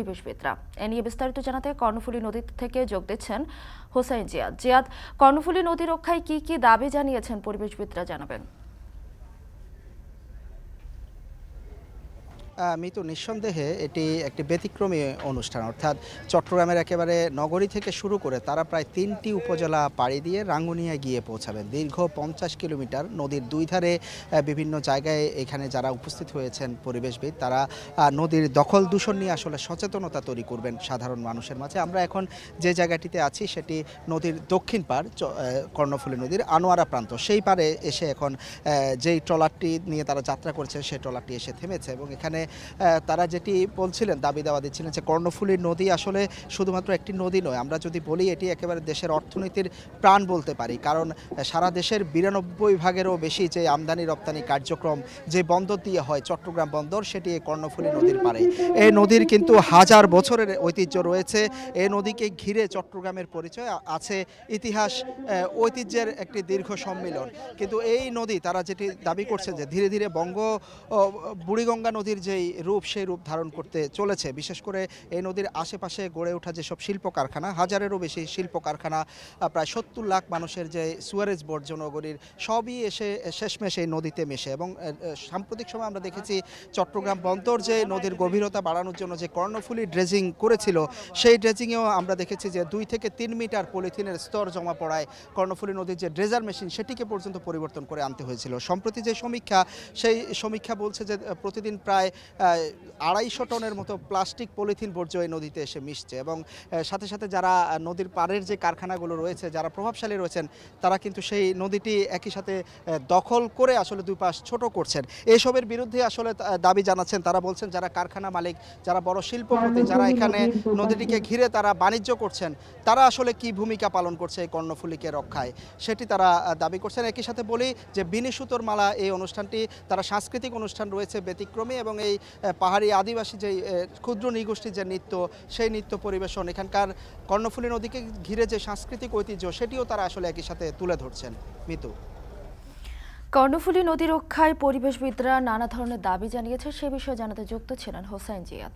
পরিবেশবিদরা। এ নিয়ে বিস্তারিত জানাতে কর্ণফুলী নদী থেকে যোগ দিচ্ছেন হোসাইন জিয়াদ। জিয়াদ, কর্ণফুলী নদী রক্ষায় কি কি দাবি জানিয়েছেন পরিবেশবিদরা, জানাবেন। মিতু, নিঃসন্দেহে এটি একটি ব্যতিক্রমী অনুষ্ঠান। অর্থাৎ চট্টগ্রামের একেবারে নগরী থেকে শুরু করে তারা প্রায় ৩টি উপজেলা পাড়ি দিয়ে রাঙ্গুনিয়া গিয়ে পৌঁছাবেন। দীর্ঘ ৫০ কিলোমিটার নদীর দুই ধারে বিভিন্ন জায়গায় এখানে যারা উপস্থিত হয়েছেন পরিবেশবিদ, তারা নদীর দখল দূষণ নিয়ে আসলে সচেতনতা তৈরি করবেন সাধারণ মানুষের মাঝে। আমরা এখন যে জায়গাটিতে আছি সেটি নদীর দক্ষিণ পাড়, কর্ণফুলী নদীর আনোয়ারা প্রান্ত। সেই পাড়ে এসে এখন যেই ট্রলারটি নিয়ে তারা যাত্রা করছে সেই ট্রলারটি এসে থেমেছে এবং এখানে তারা যেটি বলছিলেন, দাবি দাওয়া দিচ্ছিলেন যে কর্ণফুলী নদী আসলে শুধুমাত্র একটি নদী নয়, আমরা যদি বলি এটি একেবারে দেশের অর্থনীতির প্রাণ বলতে পারি। কারণ সারা দেশের ৯২% বেশি যে আমদানি রপ্তানি কার্যক্রম যে বন্দর দিয়ে হয়, চট্টগ্রাম বন্দর, সেটি এই কর্ণফুলী নদীর পাড়ে। এই নদীর কিন্তু হাজার বছরের ঐতিহ্য রয়েছে। এই নদীকে ঘিরে চট্টগ্রামের পরিচয় আছে, ইতিহাস ঐতিহ্যের একটি দীর্ঘ সম্মিলন। কিন্তু এই নদী, তারা যেটি দাবি করছেন যে ধীরে ধীরে বুড়িগঙ্গা নদীর যেই রূপ, সেই রূপ ধারণ করতে চলেছে। বিশেষ করে এই নদীর আশেপাশে গড়ে ওঠা যেসব শিল্প কারখানা, হাজারেরও বেশি শিল্প কারখানা, প্রায় ৭০ লাখ মানুষের যে সুয়ারেজ বর্জ্য নগরীর, সবই এসে শেষমেশ এই নদীতে মেশে। এবং সাম্প্রতিক সময় আমরা দেখেছি চট্টগ্রাম বন্দর যে নদীর গভীরতা বাড়ানোর জন্য যে কর্ণফুলী ড্রেজিং করেছিল, সেই ড্রেজিংয়েও আমরা দেখেছি যে ২ থেকে ৩ মিটার পলিথিনের স্তর জমা পড়ায় কর্ণফুলী নদীর যে ড্রেজার মেশিন, সেটিকে পর্যন্ত পরিবর্তন করে আনতে হয়েছিল। সম্প্রতি যে সমীক্ষা, সেই সমীক্ষা বলছে যে প্রতিদিন প্রায় ২৫০ টনের মতো প্লাস্টিক পলিথিন বর্জ্য এই নদীতে এসে মিশছে। এবং সাথে সাথে যারা নদীর পাড়ের যে কারখানাগুলো রয়েছে, যারা প্রভাবশালী রয়েছেন, তারা কিন্তু সেই নদীটি একই সাথে দখল করে আসলে দুই পাশ ছোট করছেন। এসবের বিরুদ্ধে আসলে দাবি জানাচ্ছেন। তারা বলছেন যারা কারখানা মালিক, যারা বড় শিল্পপতি, যারা এখানে নদীটিকে ঘিরে তারা বাণিজ্য করছেন, তারা আসলে কি ভূমিকা পালন করছে এই কর্ণফুলীকে রক্ষায়, সেটি তারা দাবি করছেন। একই সাথে বলি যে বিনি সুতোর মালা এই অনুষ্ঠানটি, তারা সাংস্কৃতিক অনুষ্ঠান রয়েছে ব্যতিক্রমী, এবং এই পাহাড়ি আদিবাসী যে ক্ষুদ্র নৃগোষ্ঠীর যে নৃত্য, সেই নৃত্য পরিবেশন, এখানকার কর্ণফুলী নদীকে ঘিরে যে সাংস্কৃতিক ঐতিহ্য, সেটিও তারা আসলে একই সাথে তুলে ধরছেন। মিতু, কর্ণফুলী নদী রক্ষায় পরিবেশবিদরা নানা ধরনের দাবি জানিয়েছে, সে বিষয়ে জানাতে যুক্ত ছিলেন হোসাইন জিয়াদ।